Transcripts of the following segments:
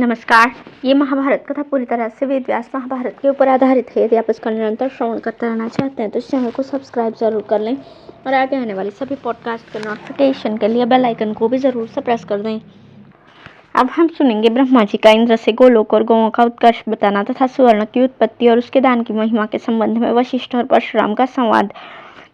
नमस्कार। ये महाभारत कथा पूरी तरह से वेद व्यास महाभारत के ऊपर आधारित है। यदि आप इसका निरंतर श्रवण करते रहना चाहते हैं तो इस चैनल को सब्सक्राइब जरूर कर लें और आगे आने वाली सभी पॉडकास्ट के नोटिफिकेशन के लिए बेल आइकन को भी जरूर से प्रेस कर दें। अब हम सुनेंगे ब्रह्मा जी का इंद्र से गोलोक और गौओं का उत्कर्ष बताना तथा सुवर्ण की उत्पत्ति और उसके दान की महिमा के संबंध में वशिष्ठ और परशुराम का संवाद।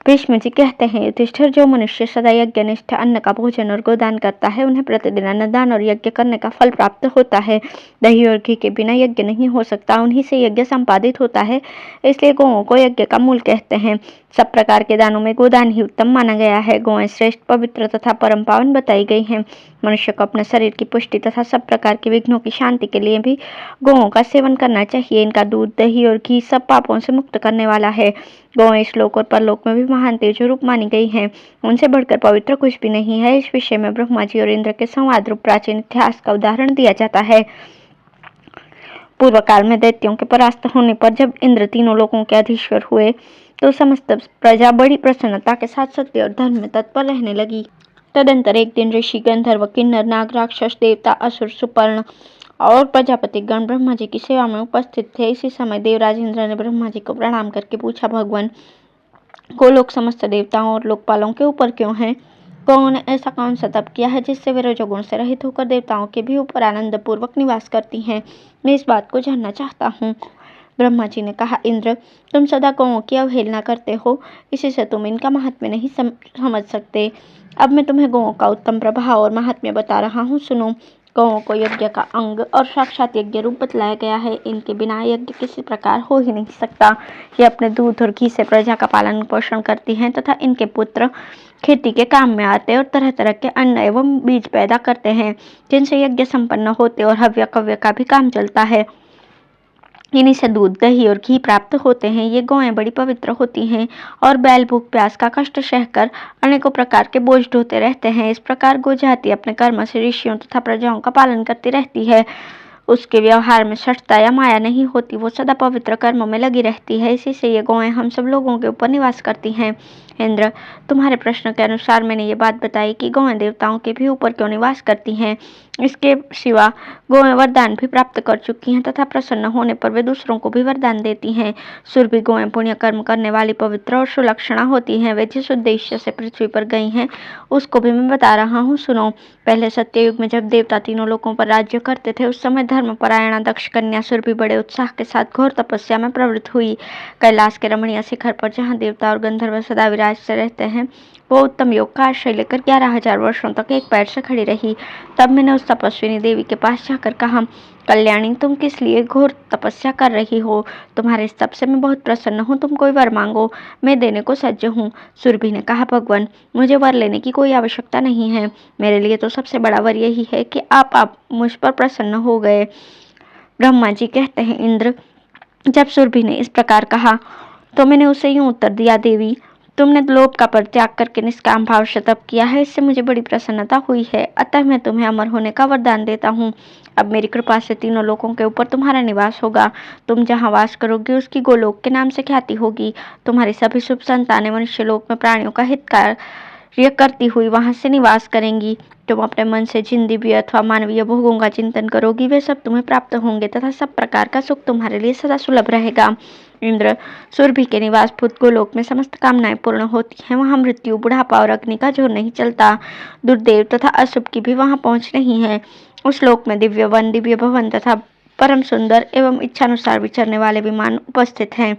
भीष्म जी कहते हैं, युधिष्ठिर, जो मनुष्य सदा यज्ञनिष्ठ अन्न का भोजन और गोदान करता है उन्हें प्रतिदिन अन्नदान और यज्ञ करने का फल प्राप्त होता है। दही और घी के बिना यज्ञ नहीं हो सकता, उन्हीं से यज्ञ संपादित होता है, इसलिए गौओं को यज्ञ का मूल कहते हैं। सब प्रकार के दानों में गोदान ही उत्तम माना गया है। गौएं श्रेष्ठ, पवित्र तथा परम पावन बताई गई हैं। मनुष्य को अपने शरीर की पुष्टि तथा सब प्रकार के विघ्नों की शांति के लिए भी गौओं का सेवन करना चाहिए। इनका दूध, दही और घी सब पापों से मुक्त करने वाला है। गौएं इस लोक और परलोक में भी महान तेज रूप मानी गई हैं। उनसे बढ़कर पवित्र कुछ भी नहीं है। इस विषय में ब्रह्मा जी और इंद्र के संवाद रूप प्राचीन इतिहास का उदाहरण दिया जाता है। पूर्व काल में दैत्यों के परास्त होने पर जब इंद्र तीनों लोकों के अधीश्वर हुए तो समस्त प्रजा बड़ी प्रसन्नता के साथ सत्य और धर्म में तत्पर रहने लगी। तदंतर एक दिन ऋषि, गंधर्व, किन्नर, नाग, राक्षस, देवता, असुर, सुपर्ण और प्रजापति गण ब्रह्मा जी की सेवा में उपस्थित थे। इसी समय देवराज इंद्र ने ब्रह्मा जी को प्रणाम करके पूछा, भगवान, गोलोक समस्त देवताओं और लोकपालों के ऊपर क्यों है? गौओं ने ऐसा कौन सा तप किया है जिससे वे रजोगुण से रहित होकर देवताओं के भी ऊपर आनंद पूर्वक निवास करती हैं? मैं इस बात को जानना चाहता हूँ। ब्रह्मा जी ने कहा, इंद्र, तुम सदा गौओं की अवहेलना करते हो, इसी से तुम इनका महात्म्य नहीं समझ सकते। अब मैं तुम्हें गौओं का उत्तम प्रभाव और महात्म्य बता रहा हूँ, सुनो। गौओं को यज्ञ का अंग और साक्षात यज्ञ रूप बतलाया गया है। इनके बिना यज्ञ किसी प्रकार हो ही नहीं सकता। ये अपने दूध और घी से प्रजा का पालन पोषण करती हैं तथा इनके पुत्र खेती के काम में आते और तरह तरह के अन्न एवं बीज पैदा करते हैं, जिनसे यज्ञ संपन्न होते और हव्य कव्य का भी काम चलता है। इन्हीं से दूध, दही और घी प्राप्त होते हैं। ये गौएं बड़ी पवित्र होती हैं और बैल भूख प्यास का कष्ट सहकर अनेकों प्रकार के बोझ ढोते रहते हैं। इस प्रकार गो जाति अपने कर्म से ऋषियों तथा प्रजाओं का पालन करती रहती है। उसके व्यवहार में शठता या माया नहीं होती, वो सदा पवित्र कर्म में लगी रहती है। इसी से ये गौएं हम सब लोगों के ऊपर निवास करती हैं। इंद्र, तुम्हारे प्रश्न के अनुसार मैंने ये बात बताई कि गौएं देवताओं के भी ऊपर क्यों निवास करती हैं। इसके सिवा गौएं वरदान भी प्राप्त कर चुकी हैं तथा प्रसन्न होने पर वे दूसरों को भी वरदान देती हैं। सुरभि गौएं पुण्य कर्म करने वाली पवित्र और सुलक्षणा होती हैं। वे जिस उद्देश्य से पृथ्वी पर गई हैं उसको भी मैं बता रहा हूँ, सुनो। पहले सत्ययुग में जब देवता तीनों लोकों पर राज्य करते थे, उस समय धर्मपरायणा दक्ष कन्या सुरभि बड़े उत्साह के साथ घोर तपस्या में प्रवृत्त हुई। कैलाश के रमणीय शिखर पर जहाँ देवता और गंधर्व सदा विराजते रहते हैं, वो उत्तम योग का आश्रय लेकर 11,000 वर्षों तक एक पैर से खड़ी रही। तब मैंने उस तपस्विनी देवी के पास जाकर कहा, कल्याणी, तुम किस लिए घोर तपस्या कर रही हो? तुम्हारे इस तप से मैं बहुत प्रसन्न हूँ। तुम कोई वर मांगो, मैं देने को सज्ज हूँ। सुरभि ने कहा, भगवान, मुझे वर लेने की कोई आवश्यकता नहीं है। मेरे लिए तो सबसे बड़ा वर यही है कि आप मुझ पर प्रसन्न हो गए। ब्रह्मा जी कहते हैं, इंद्र, जब सुरभि ने इस प्रकार कहा तो मैंने उसे यूं उत्तर दिया, देवी, तुमने लोभ का परित्याग करके निष्काम भाव से तप किया है, इससे मुझे बड़ी प्रसन्नता हुई है। अतः मैं तुम्हें अमर होने का वरदान देता हूँ। अब मेरी कृपा से तीनों लोकों के ऊपर तुम्हारा निवास होगा। तुम जहाँ वास करोगे उसकी गोलोक के नाम से ख्याति होगी। तुम्हारी सभी शुभ संतानें मनुष्य लोक में प्राणियों का हित कार्य करती हुई वहां से निवास करेंगी। तुम अपने मन से जिन दिव्य अथवा मानवीय भोगों का चिंतन करोगी, वे सब तुम्हें प्राप्त होंगे तथा सब प्रकार का सुख तुम्हारे लिए सदा सुलभ रहेगा। इंद्र, सुरभि के निवास भूत गोलोक में समस्त कामनाएं पूर्ण होती हैं। वहां मृत्यु, बुढ़ापा और अग्नि का जोर नहीं चलता। दुर्देव तथा अशुभ की भी वहां पहुंच नहीं है। उस लोक में दिव्य वन, दिव्य भवन तथा परम सुंदर एवं इच्छानुसार विचरने वाले विमान उपस्थित हैं।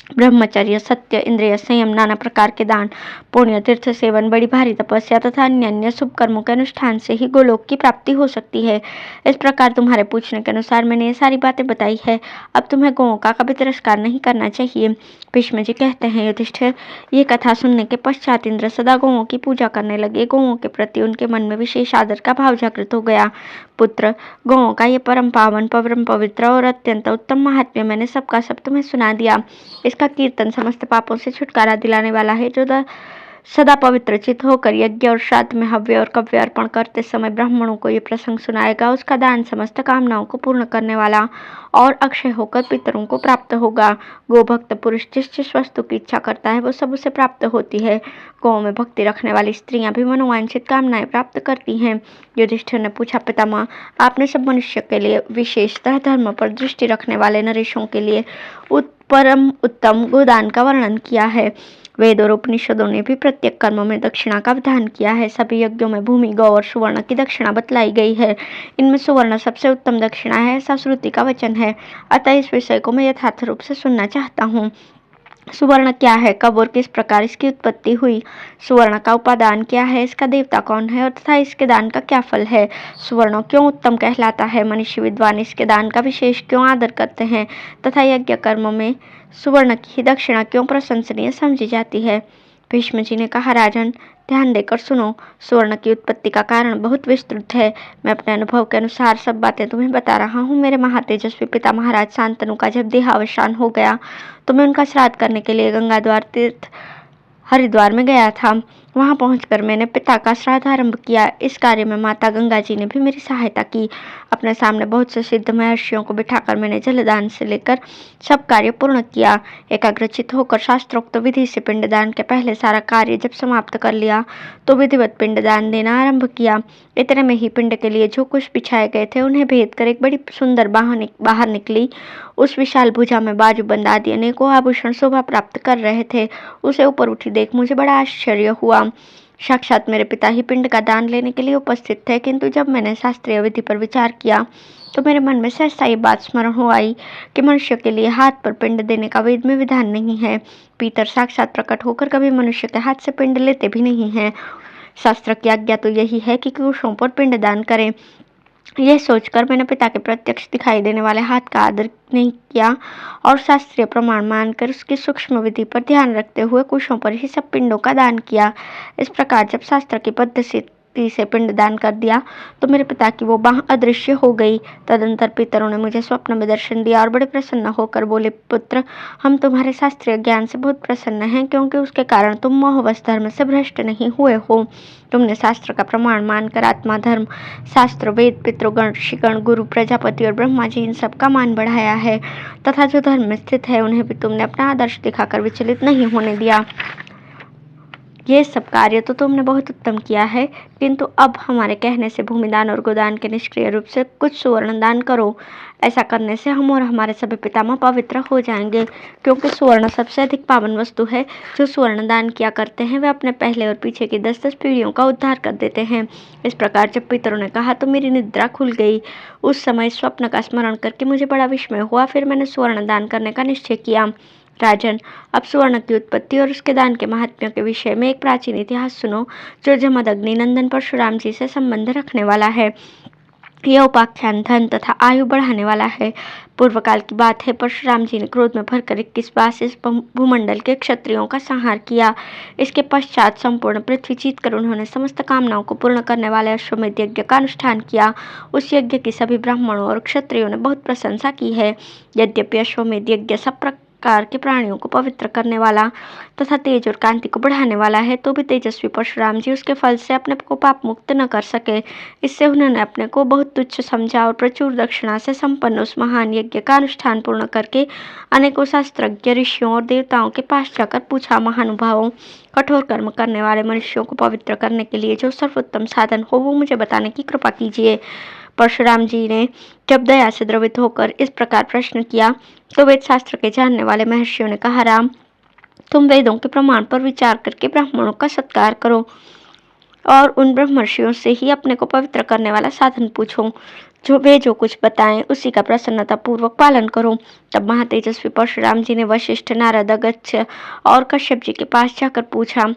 ब्रह्मचर्य, सत्य, इंद्रिय संयम, नाना प्रकार के दान, पुण्य, तीर्थ सेवन, बड़ी भारी तपस्या तथा अन्य अन्य शुभ कर्मों के अनुष्ठान से ही गोलोक की प्राप्ति हो सकती है। इस प्रकार तुम्हारे पूछने के अनुसार मैंने ये सारी बातें बताई है। अब तुम्हें गौओं का कभी तिरस्कार नहीं करना चाहिए। भीष्म जी कहते हैं, युधिष्ठिर, ये कथा सुनने के पश्चात इंद्र सदा गौओं की पूजा करने लगे। गौओं के प्रति उनके मन में विशेष आदर का भाव जागृत हो गया। पुत्र, गौओं का ये परम पावन, परम पवित्र और अत्यंत उत्तम महात्म्य मैंने सबका सब तुम्हें सुना दिया। इसका कीर्तन समस्त पापों से छुटकारा दिलाने वाला है। जो सदा पवित्र चित्त होकर यज्ञ और श्राद्ध में हव्य और कव्य अर्पण करते समय ब्राह्मणों को ये प्रसंग सुनाएगा। उसका दान समस्त कामनाओं को पूर्ण करने वाला और अक्षय होकर पितरों को प्राप्त होगा। गोभक्त पुरुष जिस जिस वस्तु की इच्छा करता है वो सब उसे प्राप्त होती है। गौ में भक्ति रखने वाली स्त्रियां भी मनोवांछित कामनाएं प्राप्त करती हैं। युधिष्ठिर ने पूछा, पितामह, आपने सब मनुष्य के लिए, विशेषतः धर्म पर दृष्टि रखने वाले नरेशों के लिए परम उत्तम गोदान का वर्णन किया है। वेद और उपनिषदों ने भी प्रत्येक कर्म में दक्षिणा का विधान किया है। सभी यज्ञों में भूमि, गौ और सुवर्ण की दक्षिणा बतलाई गई है। इनमें सुवर्ण सबसे उत्तम दक्षिणा है, ऐसा श्रुति का वचन है। अतः इस विषय को मैं यथार्थ रूप से सुनना चाहता हूँ। सुवर्ण क्या है, कब और किस प्रकार इसकी उत्पत्ति हुई? सुवर्ण का उपादान क्या है, इसका देवता कौन है और तथा इसके दान का क्या फल है? सुवर्ण क्यों उत्तम कहलाता है? मनुष्य विद्वान इसके दान का विशेष क्यों आदर करते हैं तथा यज्ञ कर्म में सुवर्ण की दक्षिणा क्यों प्रशंसनीय समझी जाती है? भीष्म जी ने कहा, राजन, ध्यान देकर सुनो। सुवर्ण की उत्पत्ति का कारण बहुत विस्तृत है। मैं अपने अनुभव के अनुसार सब बातें तुम्हें बता रहा हूँ। मेरे महातेजस्वी पिता महाराज शांतनु का जब देहावसान हो गया तो मैं उनका श्राद्ध करने के लिए गंगाद्वार तीर्थ हरिद्वार में गया था। वहां पहुंचकर मैंने पिता का श्राद्ध आरंभ किया। इस कार्य में माता गंगा जी ने भी मेरी सहायता की। अपने सामने बहुत से सिद्ध महर्षियों को बिठाकर मैंने जलदान से लेकर सब कार्य पूर्ण किया। एकाग्रचित होकर शास्त्रोक्त विधि से पिंडदान के पहले सारा कार्य जब समाप्त कर लिया तो विधिवत पिंडदान देना आरंभ किया। इतने में ही पिंड के लिए जो कुछ बिछाए गए थे उन्हें भेद कर एक बड़ी सुंदर बाहर निकली। उस विशाल भुजा में बाजूबंद आदि अनेकों आभूषण शोभा प्राप्त कर रहे थे। उसे ऊपर उठी देख मुझे बड़ा आश्चर्य हुआ। साक्षात मेरे पिता ही पिंड का दान लेने के लिए उपस्थित थे, किंतु जब मैंने शास्त्रीय विधि पर विचार किया तो मेरे मन में सहसा ये बात स्मरण हो आई कि मनुष्य के लिए हाथ पर पिंड देने का वेद में विधान नहीं है। पितर साक्षात प्रकट होकर कभी मनुष्य के हाथ से पिंड लेते भी नहीं है। शास्त्र की आज्ञा तो यही है कि क्रूशों पर पिंड दान करें। यह सोचकर मैंने पिता के प्रत्यक्ष दिखाई देने वाले हाथ का आदर नहीं किया और शास्त्रीय प्रमाण मानकर उसकी सूक्ष्म विधि पर ध्यान रखते हुए कुशों पर ही सब पिंडों का दान किया। इस प्रकार जब शास्त्र की पद्धति से पिंड दान कर दिया तो मेरे पिता की वो बाह अदृश्य हो गई। तदंतर पितरों ने मुझे स्वप्न में दर्शन दिया और बड़े प्रसन्न होकर बोले, पुत्र, हम तुम्हारे शास्त्रीय ज्ञान से बहुत प्रसन्न हैं, क्योंकि उसके कारण तुम मोहवश धर्म से भ्रष्ट नहीं हुए हो। तुमने शास्त्र का प्रमाण मानकर आत्मा, धर्म, शास्त्र, वेद, पितृगण, ऋषिगण, गुरु, प्रजापति और ब्रह्मा जी, इन सब का मान बढ़ाया है तथा जो धर्म में स्थित है उन्हें भी तुमने अपना आदर्श दिखाकर विचलित नहीं होने दिया। ये सब कार्य तो तुमने बहुत उत्तम किया है, किंतु अब हमारे कहने से भूमिदान और गोदान के निष्क्रिय रूप से कुछ सुवर्ण दान करो। ऐसा करने से हम और हमारे सभी पितामह पवित्र हो जाएंगे, क्योंकि सुवर्ण सबसे अधिक पावन वस्तु है। जो सुवर्ण दान किया करते हैं वे अपने पहले और पीछे की 10-10 पीढ़ियों का उद्धार कर देते हैं। इस प्रकार जब पितरों ने कहा तो मेरी निद्रा खुल गई। उस समय स्वप्न का स्मरण करके मुझे बड़ा विस्मय हुआ। फिर मैंने सुवर्ण दान करने का निश्चय किया। राजन, अब सुवर्ण की उत्पत्ति और उसके दान के महात्म्य के विषय में एक प्राचीन इतिहास सुनो, जो जमदग्नि नंदन परशुराम जी से संबंध रखने वाला है। यह उपाख्यान धन तथा आयु बढ़ाने वाला है। पूर्व काल की बात है। परशुराम जी ने क्रोध में भरकर 21 बार इस भूमंडल के क्षत्रियों का संहार किया। इसके पश्चात संपूर्ण पृथ्वी जीतकर उन्होंने समस्त कामनाओं को पूर्ण करने वाले अश्वमेध यज्ञ का अनुष्ठान किया। उस यज्ञ की सभी ब्राह्मणों और क्षत्रियों ने बहुत प्रशंसा की है। यद्यपि अश्वमेध यज्ञ सब प्रकार के प्राणियों को पवित्र करने वाला तथा तेज और कांति को बढ़ाने वाला है, तो भी तेजस्वी परशुराम जी उसके फल से अपने को पाप मुक्त न कर सके। इससे उन्होंने अपने को बहुत तुच्छ समझा और प्रचुर दक्षिणा से संपन्न उस महान यज्ञ का अनुष्ठान पूर्ण करके अनेकों शास्त्रज्ञ, ऋषियों और देवताओं के पास जाकर पूछा, महानुभावों, कठोर कर्म करने वाले मनुष्यों को पवित्र करने के लिए जो सर्वोत्तम साधन हो वो मुझे बताने की कृपा कीजिए। परशुराम जी ने जब दया से द्रवित होकर इस प्रकार प्रश्न किया तो वेद शास्त्र के जानने वाले महर्षियों ने कहा, राम, तुम वेदों के प्रमाण पर विचार करके ब्राह्मणों का सत्कार करो और उन ब्रह्मर्षियों से ही अपने को पवित्र करने वाला साधन पूछो। जो कुछ बताएं उसी का प्रसन्नता पूर्वक पालन करो। तब महातेजस्वी परशुराम जी ने वशिष्ठ, नारद, अगस्त्य और कश्यप जी के पास जाकर पूछा,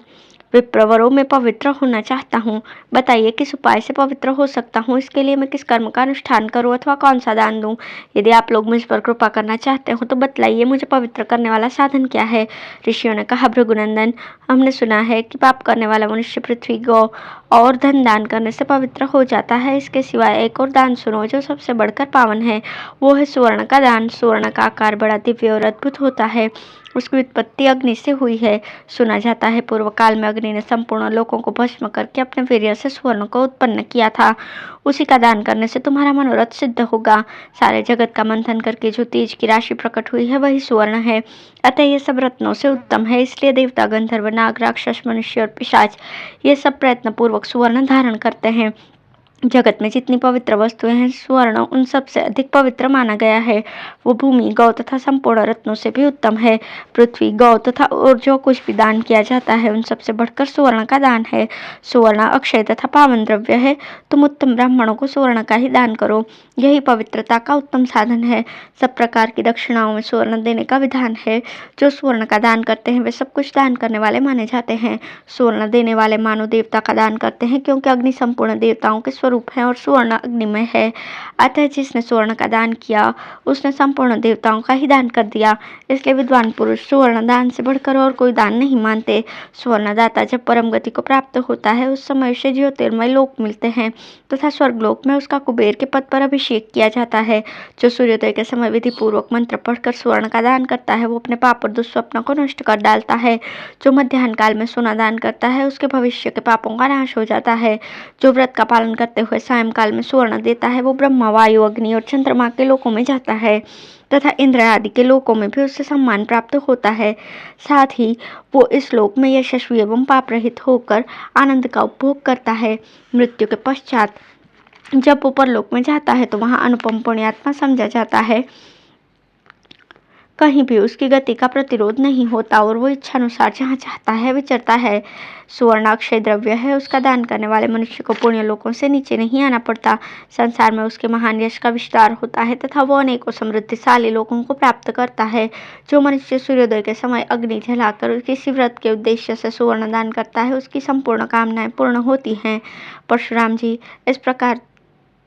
विप्रवरों, मैं पवित्र होना चाहता हूँ। बताइए किस उपाय से पवित्र हो सकता हूँ। इसके लिए मैं किस कर्म का अनुष्ठान करूँ अथवा कौन सा दान दूँ। यदि आप लोग मुझ पर कृपा करना चाहते हो तो बतलाइए, मुझे पवित्र करने वाला साधन क्या है। ऋषियों ने कहा, भृगुनंदन, हमने सुना है कि पाप करने वाला मनुष्य पृथ्वी, गौ और धन दान करने से पवित्र हो जाता है। इसके सिवाय एक और दान सुनो जो सबसे बढ़कर पावन है, वो है सुवर्ण का दान। सुवर्ण का आकार बड़ा दिव्य और अद्भुत होता है। उसकी उत्पत्ति अग्नि से हुई है। सुना जाता है पूर्व काल में अग्नि ने संपूर्ण लोकों को भस्म करके अपने वीर्य से सुवर्ण को उत्पन्न किया था। उसी का दान करने से तुम्हारा मनोरथ सिद्ध होगा। सारे जगत का मंथन करके जो तेज की राशि प्रकट हुई है वही सुवर्ण है। अतः ये सब रत्नों से उत्तम है। इसलिए देवता, गंधर्व, नाग, राक्षस, मनुष्य और पिशाच ये सब प्रयत्न पूर्वक सुवर्ण धारण करते हैं। जगत में जितनी पवित्र वस्तुएं हैं, स्वर्ण उन सबसे अधिक पवित्र माना गया है। वो भूमि, गौ तथा संपूर्ण रत्नों से भी उत्तम है। पृथ्वी, गौ तथा और जो कुछ भी दान किया जाता है उन सबसे बढ़कर सुवर्ण का दान है। सुवर्ण अक्षय तथा पावन द्रव्य है। तुम उत्तम ब्राह्मणों को सुवर्ण का ही दान करो, यही पवित्रता का उत्तम साधन है। सब प्रकार की दक्षिणाओं में सुवर्ण देने का विधान है। जो सुवर्ण का दान करते हैं वे सब कुछ दान करने वाले माने जाते हैं। सुवर्ण देने वाले मानव देवता का दान करते हैं, क्योंकि अग्नि संपूर्ण देवताओं के रूप है और सुवर्ण अग्निमय है। अतः जिसने सुवर्ण का दान किया उसने संपूर्ण देवताओं का ही दान कर दिया। इसलिए विद्वान पुरुष सुवर्ण दान से बढ़कर और कोई दान नहीं मानते। सुवर्ण दाता जब परम गति को प्राप्त होता है उस समय उसे ज्योतिर्मय लोक मिलते हैं तथा स्वर्गलोक में उसका कुबेर के पद पर अभिषेक किया जाता है। जो सूर्योदय के समय विधि पूर्वक मंत्र पढ़कर सुवर्ण का दान करता है वो अपने पाप और दुष्स्वप्नों को नष्ट कर डालता है। जो मध्याह्न काल में सोना दान करता है उसके भविष्य के पापों का नाश हो जाता है। जो व्रत का पालन करते हुए सायंकाल में सुवर्ण देता है वो ब्रह्मा, वायु, अग्नि और चंद्रमा के लोकों में जाता है तथा इंद्र आदि के लोकों में भी उससे सम्मान प्राप्त होता है। साथ ही वो इस लोक में यशस्वी एवं पाप रहित होकर आनंद का उपभोग करता है। मृत्यु के पश्चात जब वो परलोक में जाता है तो वहां अनुपम पुण्यात्मा समझा जाता है। कहीं भी उसकी गति का प्रतिरोध नहीं होता और वो इच्छानुसार जहाँ चाहता है विचरता है। सुवर्ण अक्षय द्रव्य है। उसका दान करने वाले मनुष्य को पुण्य लोकों से नीचे नहीं आना पड़ता। संसार में उसके महान यश का विस्तार होता है तथा वो अनेकों समृद्धिशाली लोगों को प्राप्त करता है। जो मनुष्य सूर्योदय के समय अग्नि जलाकर किसी व्रत के उद्देश्य से सुवर्ण दान करता है उसकी संपूर्ण कामनाएं पूर्ण होती हैं। परशुराम जी, इस प्रकार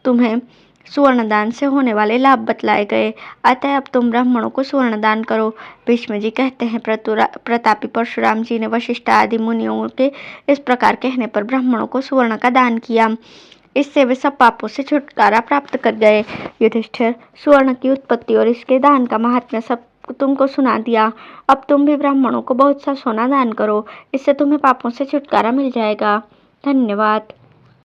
तुम्हें सुवर्ण दान से होने वाले लाभ बतलाए गए। अतः अब तुम ब्राह्मणों को सुवर्ण दान करो। भीष्म जी कहते हैं, प्रतापी परशुराम जी ने वशिष्ठ आदि मुनियों के इस प्रकार कहने पर ब्राह्मणों को सुवर्ण का दान किया। इससे वे सब पापों से छुटकारा प्राप्त कर गए। युधिष्ठिर, सुवर्ण की उत्पत्ति और इसके दान का महात्म्य सब तुमको सुना दिया। अब तुम भी ब्राह्मणों को बहुत सा सोना दान करो। इससे तुम्हें पापों से छुटकारा मिल जाएगा। धन्यवाद।